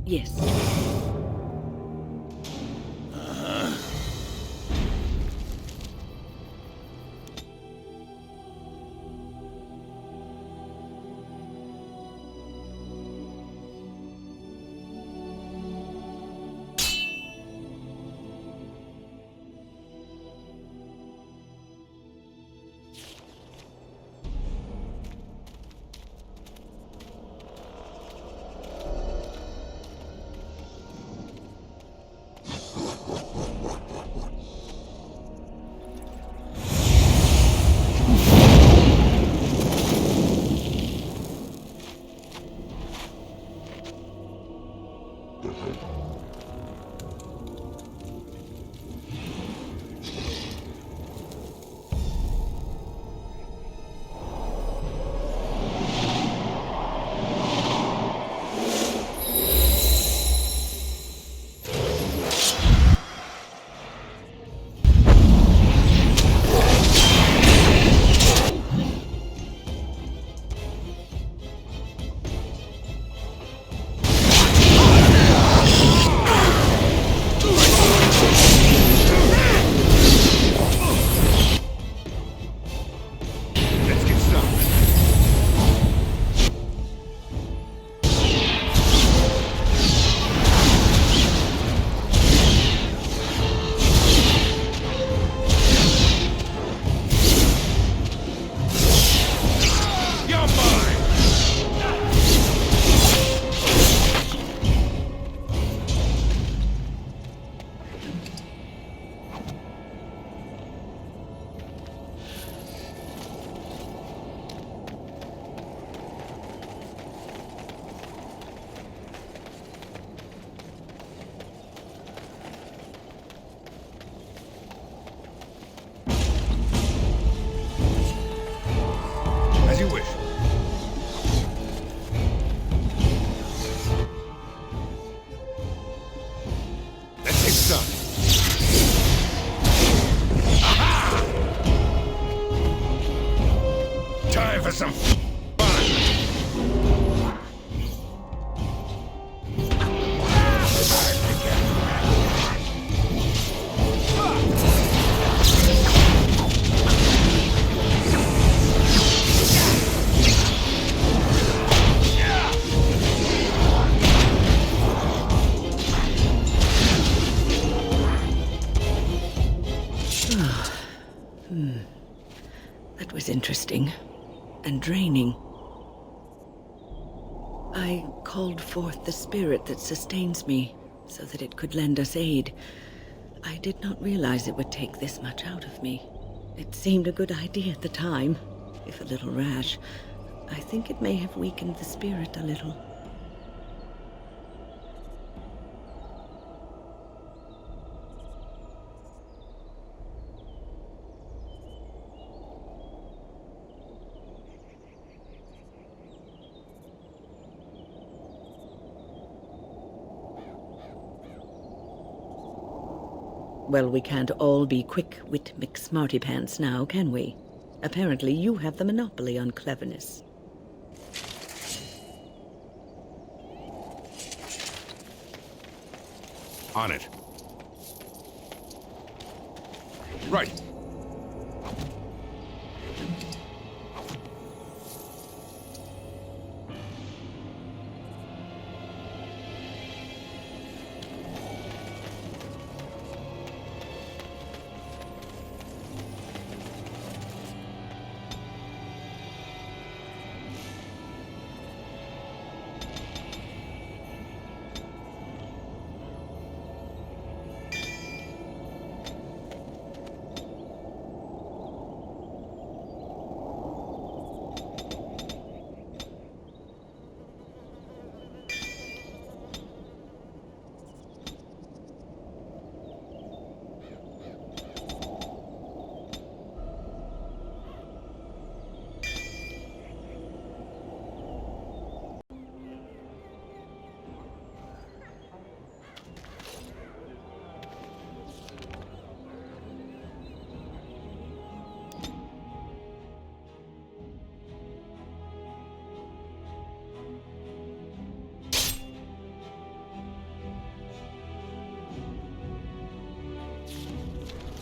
Yes. As you wish. Let's take some. Aha! Time for some fun. That was interesting and draining. I called forth the spirit that sustains me so that it could lend us aid. I did not realize it would take this much out of me. It seemed a good idea at the time, if a little rash. I think it may have weakened the spirit a little. Well, we can't all be quick-wit McSmartypants now, can we? Apparently you have the monopoly on cleverness. On it. Right.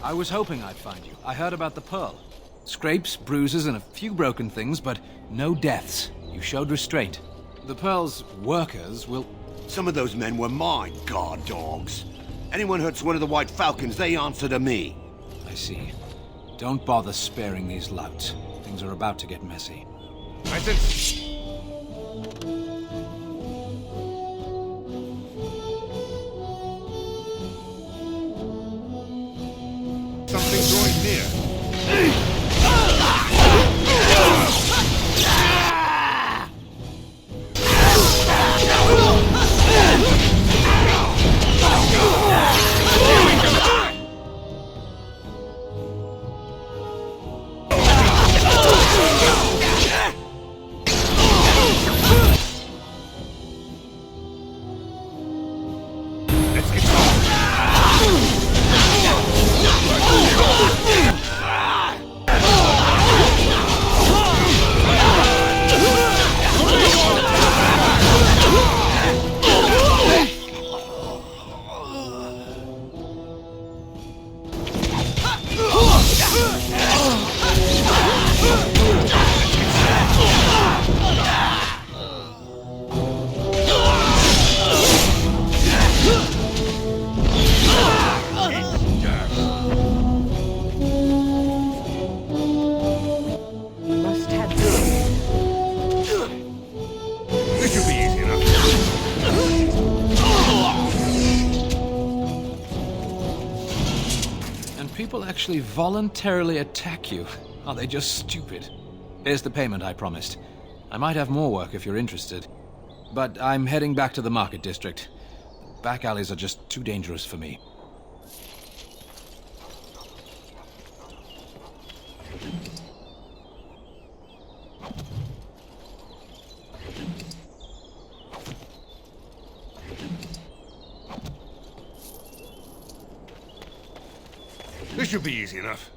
I was hoping I'd find you. I heard about the Pearl. Scrapes, bruises, and a few broken things, but no deaths. You showed restraint. The Pearl's workers will... Some of those men were my guard dogs. Anyone hurts one of the White Falcons, they answer to me. I see. Don't bother sparing these louts. Things are about to get messy. I sense... something drawing near. People actually voluntarily attack you. Are they just stupid? Here's the payment I promised. I might have more work if you're interested. But I'm heading back to the market district. Back alleys are just too dangerous for me. This should be easy enough.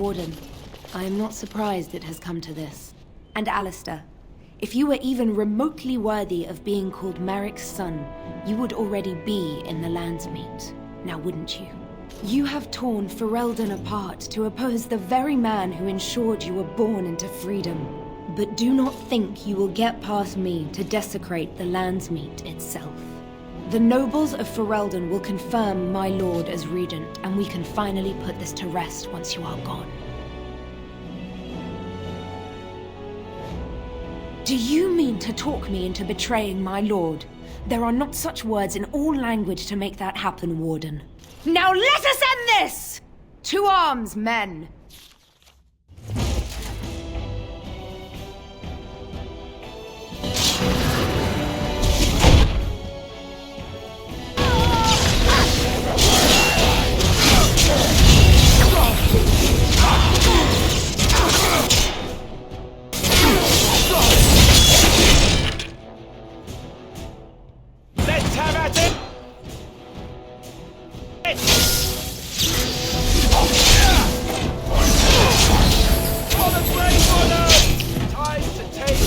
Warden, I am not surprised it has come to this. And Alistair, if you were even remotely worthy of being called Merrick's son, you would already be in the Landsmeet, now wouldn't you? You have torn Ferelden apart to oppose the very man who ensured you were born into freedom. But do not think you will get past me to desecrate the Landsmeet itself. The nobles of Ferelden will confirm my lord as regent, and we can finally put this to rest once you are gone. Do you mean to talk me into betraying my lord? There are not such words in all language to make that happen, Warden. Now let us end this! To arms, men! Let's have at it! On the brave order! Time to take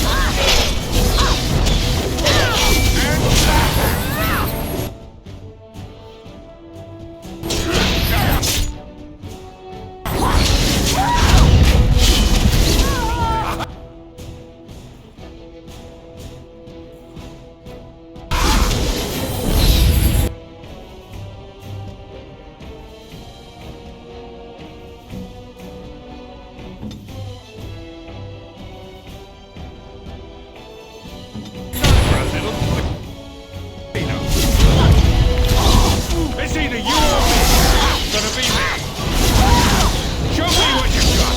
It's either you or me. It's gonna be me. Show me what you got.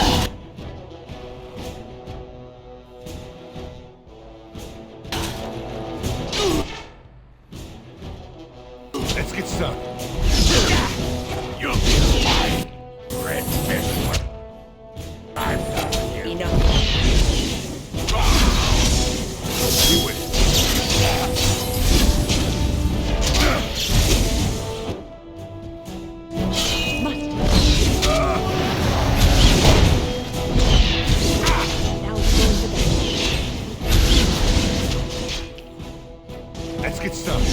Let's get started. You'll be mine. Red fist. I'm done with you. Enough. You win. Let's get started.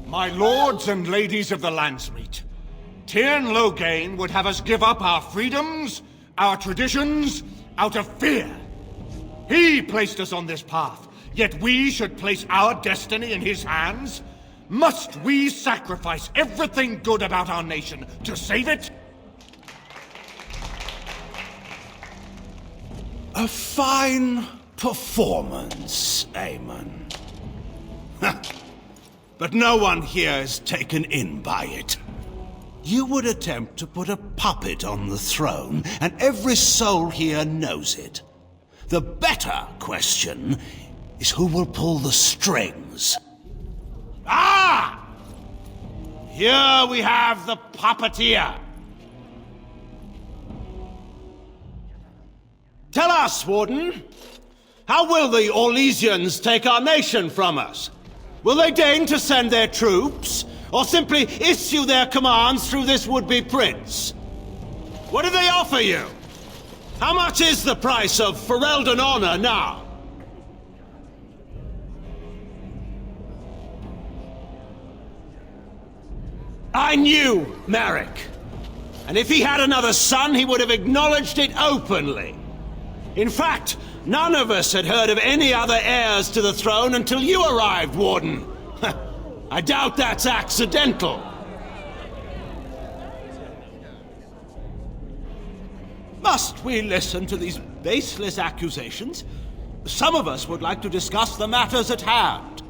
My lords and ladies of the Landsmeet, Tyrn Loghain would have us give up our freedoms, our traditions, out of fear. He placed us on this path, yet we should place our destiny in his hands? Must we sacrifice everything good about our nation to save it? A fine performance, Aemon. But no one here is taken in by it. You would attempt to put a puppet on the throne, and every soul here knows it. The better question is who will pull the strings. Ah! Here we have the puppeteer. Tell us, Warden, how will the Orlesians take our nation from us? Will they deign to send their troops, or simply issue their commands through this would-be prince? What do they offer you? How much is the price of Ferelden honor now? I knew Merrick. And if he had another son, he would have acknowledged it openly. In fact, none of us had heard of any other heirs to the throne until you arrived, Warden. I doubt that's accidental. Must we listen to these baseless accusations? Some of us would like to discuss the matters at hand.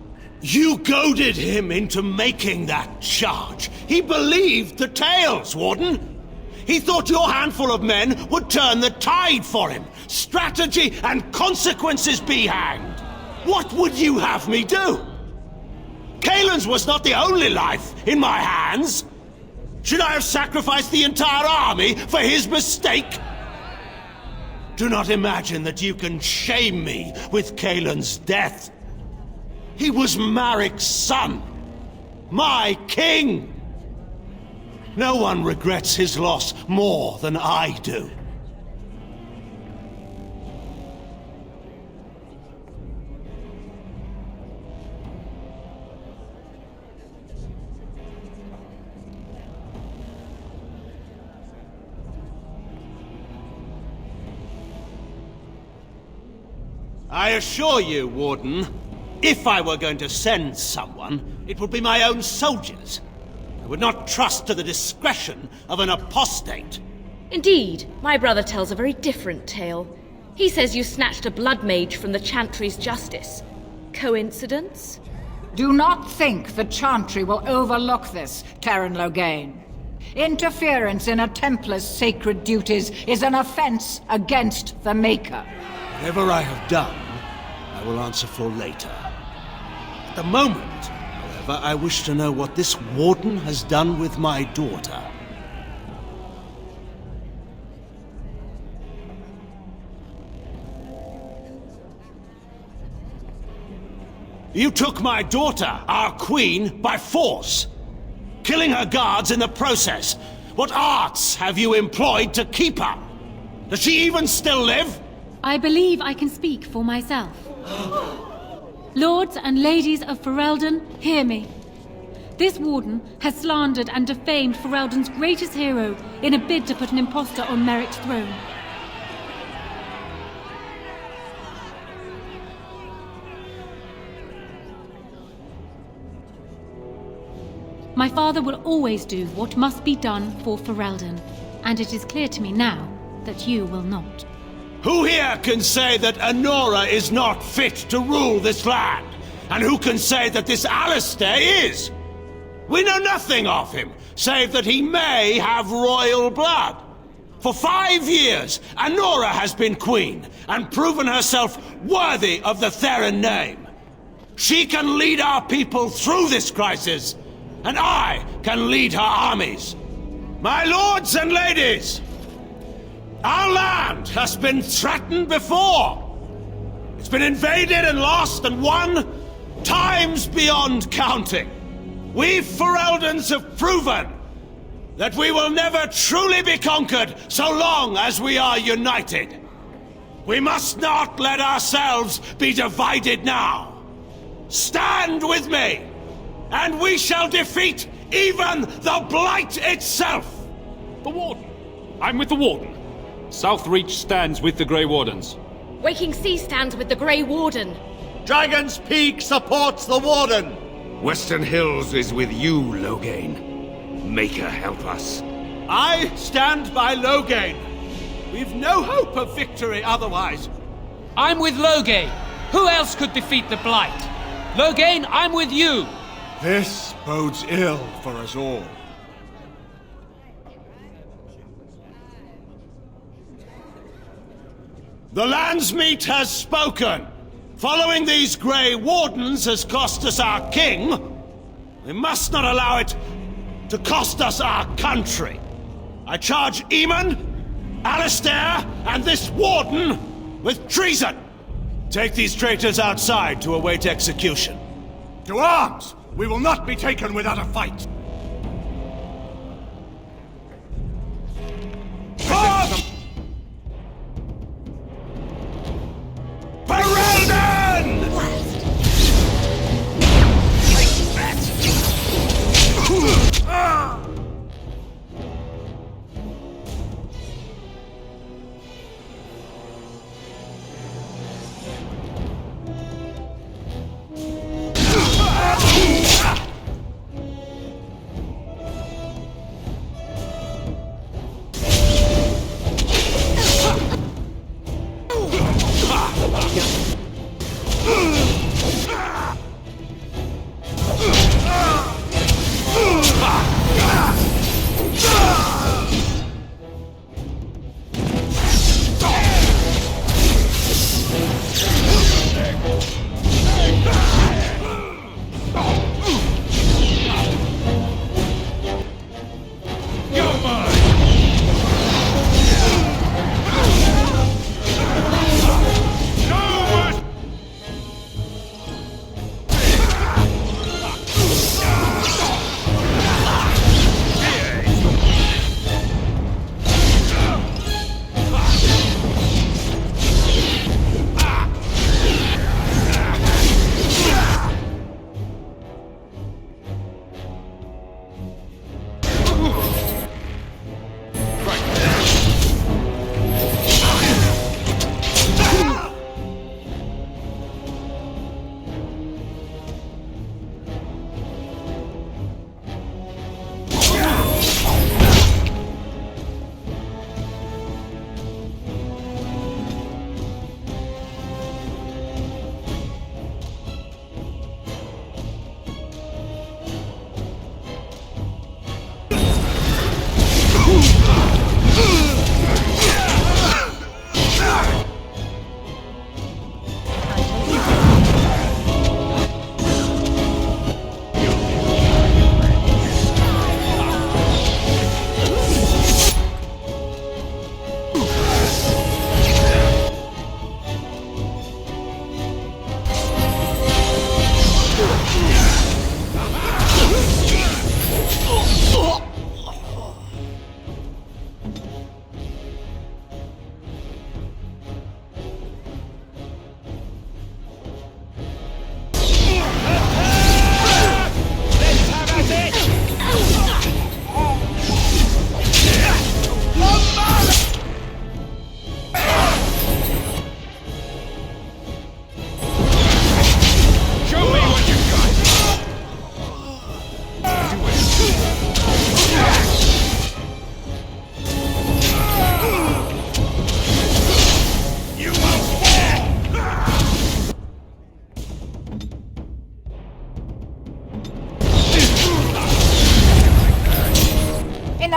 You goaded him into making that charge. He believed the tales, Warden. He thought your handful of men would turn the tide for him. Strategy and consequences be hanged. What would you have me do? Kaelin's was not the only life in my hands. Should I have sacrificed the entire army for his mistake? Do not imagine that you can shame me with Kaelin's death. He was Marik's son, my king. No one regrets his loss more than I do. I assure you, Warden, if I were going to send someone, it would be my own soldiers. I would not trust to the discretion of an apostate. Indeed, my brother tells a very different tale. He says you snatched a blood mage from the Chantry's justice. Coincidence? Do not think the Chantry will overlook this, Terran Loghain. Interference in a Templar's sacred duties is an offense against the Maker. Whatever I have done, I will answer for later. At the moment, however, I wish to know what this Warden has done with my daughter. You took my daughter, our queen, by force, killing her guards in the process. What arts have you employed to keep her? Does she even still live? I believe I can speak for myself. Lords and ladies of Ferelden, hear me. This Warden has slandered and defamed Ferelden's greatest hero in a bid to put an impostor on Merrick's throne. My father will always do what must be done for Ferelden, and it is clear to me now that you will not. Who here can say that Anora is not fit to rule this land? And who can say that this Alistair is? We know nothing of him, save that he may have royal blood. For 5 years, Anora has been queen, and proven herself worthy of the Theron name. She can lead our people through this crisis, and I can lead her armies. My lords and ladies, our land has been threatened before. It's been invaded and lost and won times beyond counting. We Fereldans have proven that we will never truly be conquered so long as we are united. We must not let ourselves be divided now. Stand with me, and we shall defeat even the Blight itself. The Warden. I'm with the Warden. Southreach stands with the Grey Wardens. Waking Sea stands with the Grey Warden. Dragon's Peak supports the Warden. Western Hills is with you, Loghain. Maker help us. I stand by Loghain. We've no hope of victory otherwise. I'm with Loghain. Who else could defeat the Blight? Loghain, I'm with you. This bodes ill for us all. The Landsmeet has spoken. Following these Grey Wardens has cost us our king. We must not allow it to cost us our country. I charge Eamon, Alistair, and this Warden with treason. Take these traitors outside to await execution. To arms! We will not be taken without a fight. Forth! Ferelden!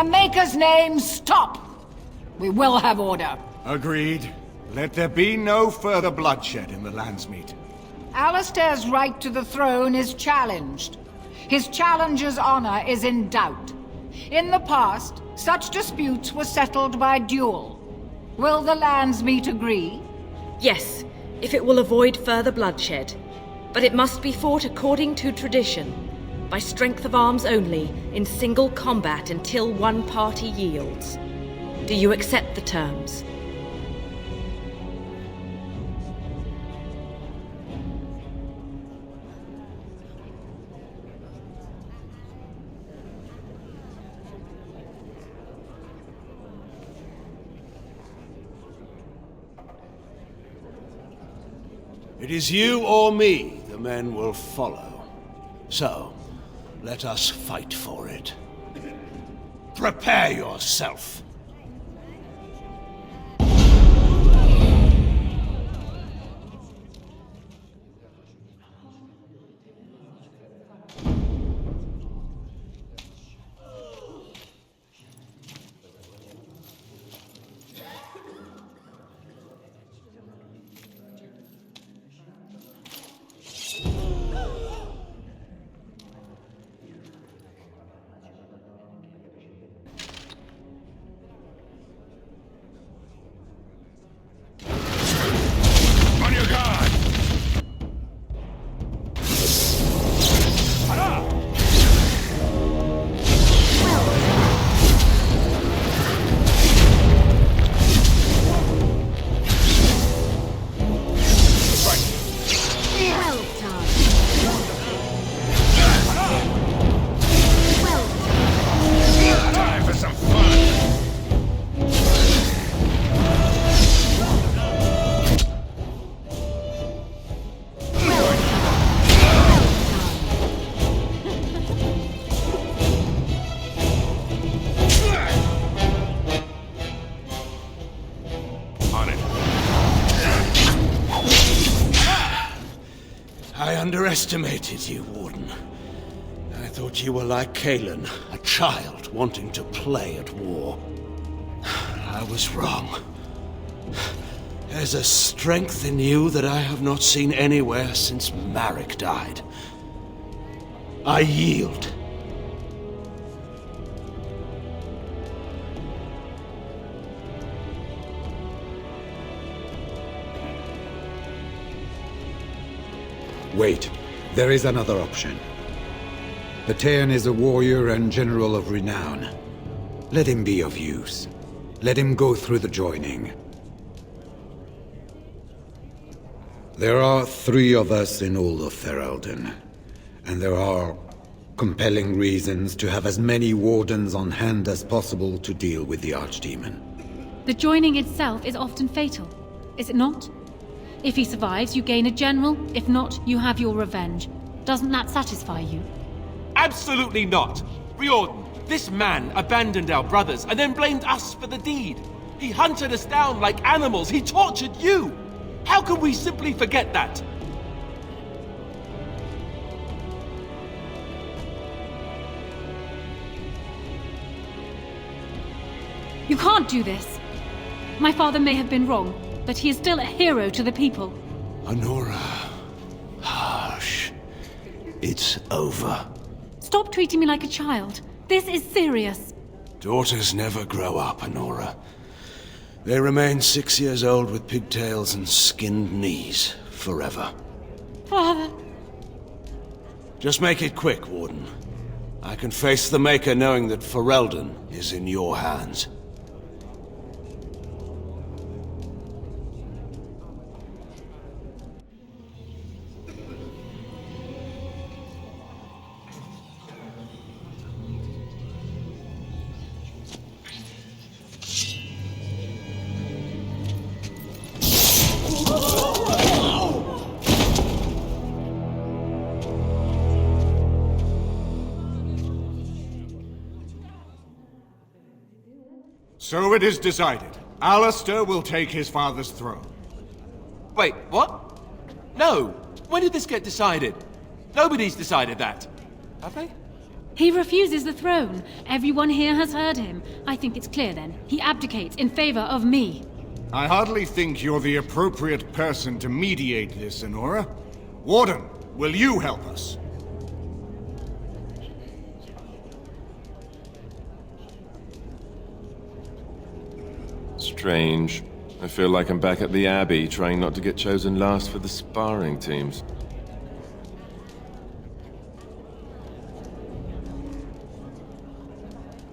the Maker's name, stop! We will have order. Agreed. Let there be no further bloodshed in the Landsmeet. Alistair's right to the throne is challenged. His challenger's honor is in doubt. In the past, such disputes were settled by duel. Will the Landsmeet agree? Yes, if it will avoid further bloodshed. But it must be fought according to tradition, by strength of arms only, in single combat until one party yields. Do you accept the terms? It is you or me the men will follow. So, let us fight for it. Prepare yourself. On your guard! Time for some fun! On it. I underestimated you, Warden. I thought you were like Kalen, a child wanting to play at war. I was wrong. There's a strength in you that I have not seen anywhere since Marek died. I yield. Wait, there is another option. Patean is a warrior and general of renown. Let him be of use. Let him go through the joining. There are 3 of us in all of Ferelden, and there are compelling reasons to have as many wardens on hand as possible to deal with the Archdemon. The joining itself is often fatal, is it not? If he survives, you gain a general. If not, you have your revenge. Doesn't that satisfy you? Absolutely not! Riordan, this man abandoned our brothers and then blamed us for the deed. He hunted us down like animals. He tortured you! How can we simply forget that? You can't do this. My father may have been wrong, but he is still a hero to the people. Honora. Hush. It's over. Stop treating me like a child. This is serious. Daughters never grow up, Honora. They remain 6 years old with pigtails and skinned knees forever. Father. Just make it quick, Warden. I can face the Maker knowing that Ferelden is in your hands. So it is decided. Alistair will take his father's throne. Wait, what? No! When did this get decided? Nobody's decided that. Have they? He refuses the throne. Everyone here has heard him. I think it's clear then. He abdicates in favor of me. I hardly think you're the appropriate person to mediate this, Honora. Warden, will you help us? Strange. I feel like I'm back at the Abbey, trying not to get chosen last for the sparring teams.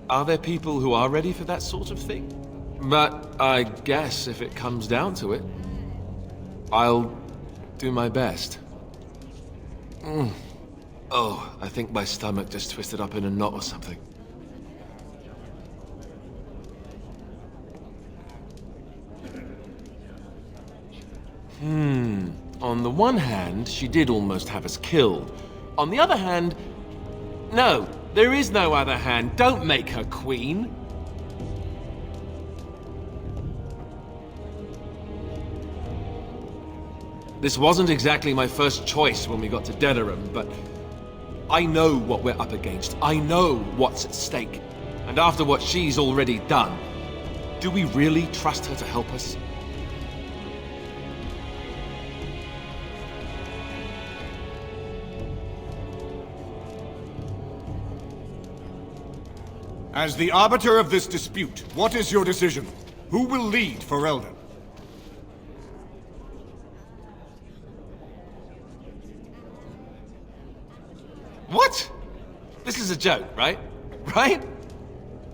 Are there people who are ready for that sort of thing? But I guess if it comes down to it, I'll do my best. Oh, I think my stomach just twisted up in a knot or something. On the one hand, she did almost have us killed. On the other hand, no, there is no other hand. Don't make her queen. This wasn't exactly my first choice when we got to Denerim, but I know what we're up against. I know what's at stake. And after what she's already done, do we really trust her to help us? As the arbiter of this dispute, what is your decision? Who will lead Ferelden? What? This is a joke, right? Right?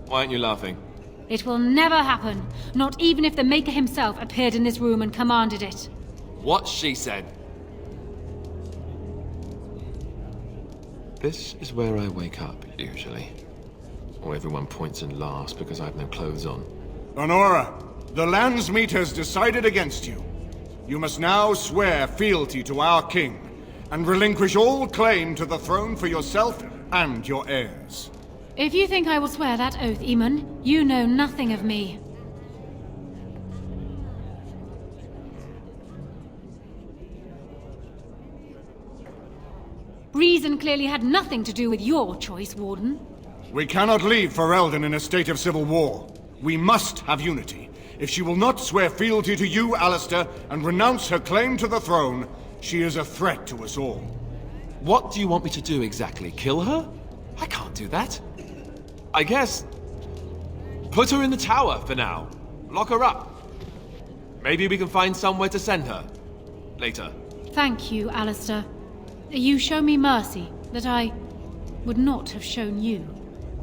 Why aren't you laughing? It will never happen. Not even if the Maker himself appeared in this room and commanded it. What she said. This is where I wake up, usually. Or everyone points and laughs because I have no clothes on. Honora, the Landsmeet has decided against you. You must now swear fealty to our king, and relinquish all claim to the throne for yourself and your heirs. If you think I will swear that oath, Eamon, you know nothing of me. Reason clearly had nothing to do with your choice, Warden. We cannot leave Ferelden in a state of civil war. We must have unity. If she will not swear fealty to you, Alistair, and renounce her claim to the throne, she is a threat to us all. What do you want me to do exactly? Kill her? I can't do that. I guess... put her in the tower for now. Lock her up. Maybe we can find somewhere to send her. Later. Thank you, Alistair. You show me mercy that I would not have shown you.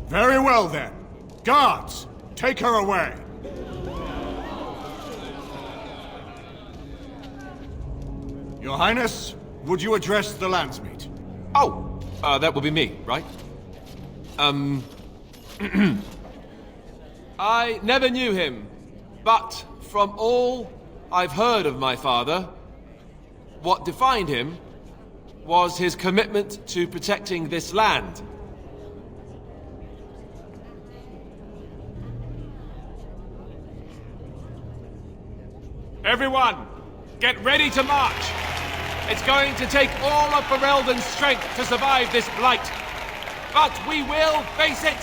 Very well, then. Guards, take her away. Your Highness, would you address the Landsmeet? Oh, that would be me, right? I never knew him, but from all I've heard of my father, what defined him was his commitment to protecting this land. Everyone, get ready to march! It's going to take all of Ferelden's strength to survive this blight. But we will face it,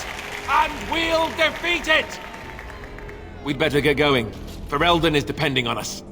and we'll defeat it! We'd better get going. Ferelden is depending on us.